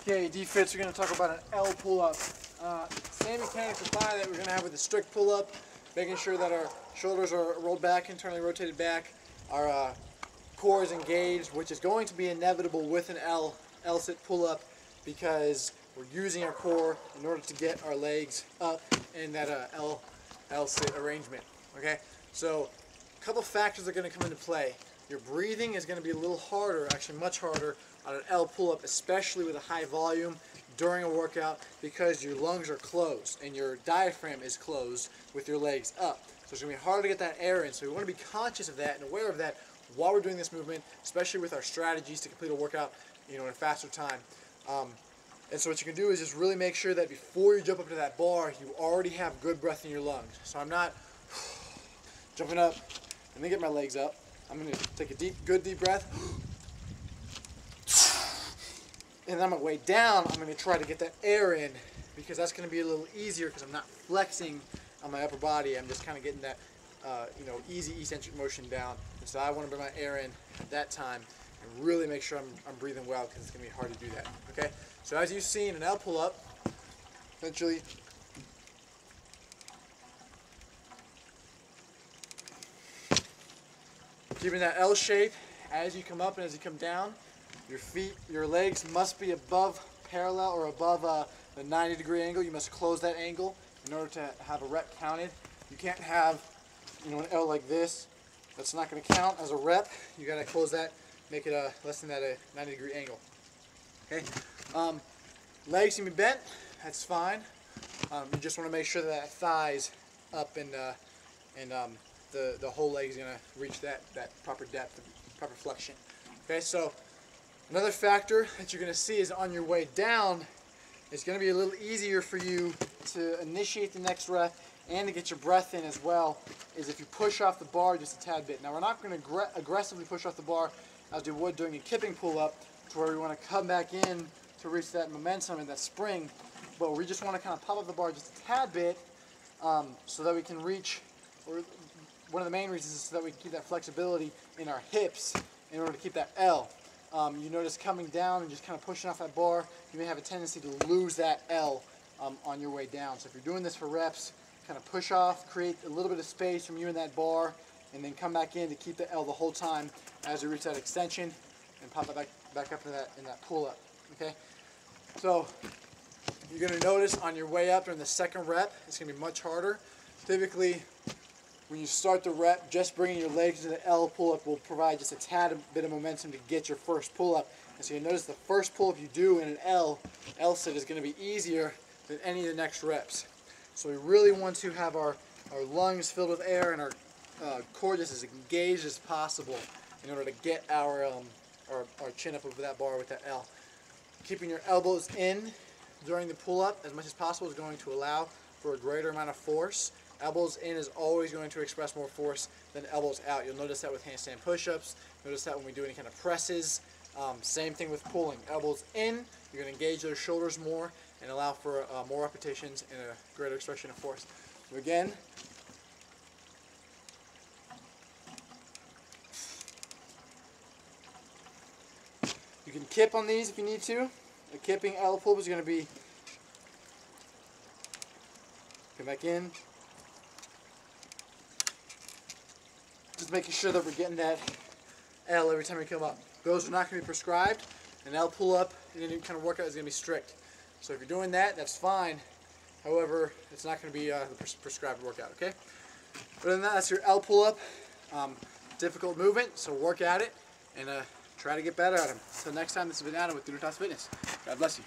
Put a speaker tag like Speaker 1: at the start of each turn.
Speaker 1: Okay, D-fits, we're going to talk about an L pull-up. Same mechanics apply that we're going to have with a strict pull-up, making sure that our shoulders are rolled back, internally rotated back, our core is engaged, which is going to be inevitable with an L-sit pull-up because we're using our core in order to get our legs up in that L-sit arrangement. Okay, so a couple factors are going to come into play. Your breathing is going to be a little harder, actually much harder, on an L pull-up, especially with a high volume during a workout because your lungs are closed and your diaphragm is closed with your legs up. So it's going to be hard to get that air in. So we want to be conscious of that and aware of that while we're doing this movement, especially with our strategies to complete a workout, in a faster time. And so what you can do is just really make sure that before you jump up to that bar, you already have good breath in your lungs. So I'm not jumping up and then get my legs up. I'm going to take a good deep breath. And then on my way down, I'm going to try to get that air in because that's going to be a little easier because I'm not flexing on my upper body. I'm just kind of getting that easy eccentric motion down. And so I want to bring my air in at that time and really make sure I'm breathing well because it's going to be hard to do that. Okay? So as you've seen, an L pull-up, essentially, keeping that L shape as you come up and as you come down. Your legs must be above parallel or above the 90-degree angle. You must close that angle in order to have a rep counted. You can't have an L like this. That's not going to count as a rep. You got to close that, make it less than that a 90-degree angle. Okay. Legs can be bent. That's fine. You just want to make sure that thigh's up and the whole leg is going to reach that proper depth, proper flexion. Okay, so another factor that you're going to see is on your way down, it's going to be a little easier for you to initiate the next rep and to get your breath in as well, is if you push off the bar just a tad bit. Now we're not going to aggressively push off the bar as we would doing a kipping pull-up to where we want to come back in to reach that momentum and that spring, but we just want to kind of pop up the bar just a tad bit so that we can reach, or one of the main reasons is so that we can keep that flexibility in our hips in order to keep that L. You notice coming down and just kind of pushing off that bar, you may have a tendency to lose that L on your way down. So if you're doing this for reps, kind of push off, create a little bit of space from you and that bar, and then come back in to keep the L the whole time as you reach that extension and pop it back up in that pull-up. Okay? So you're going to notice on your way up during the second rep, it's going to be much harder. Typically, when you start the rep, just bringing your legs to the L pull-up will provide just a tad bit of momentum to get your first pull-up. And so you notice the first pull-up you do in an L sit is going to be easier than any of the next reps. So we really want to have our lungs filled with air and our core just as engaged as possible in order to get our chin up over that bar with that L. Keeping your elbows in during the pull-up as much as possible is going to allow for a greater amount of force. Elbows in is always going to express more force than elbows out. You'll notice that with handstand push-ups. Notice that when we do any kind of presses. Same thing with pulling. Elbows in, you're going to engage those shoulders more and allow for more repetitions and a greater expression of force. So again, you can kip on these if you need to. A kipping L pull is going to be, come back in. Just making sure that we're getting that L every time we come up. Those are not going to be prescribed. An L pull-up in any kind of workout is going to be strict. So if you're doing that, that's fine. However, it's not going to be the prescribed workout, okay? Other than that, that's your L pull-up. Difficult movement, so work at it and try to get better at them. Until next time, this has been Adam with Dunetos Fitness. God bless you.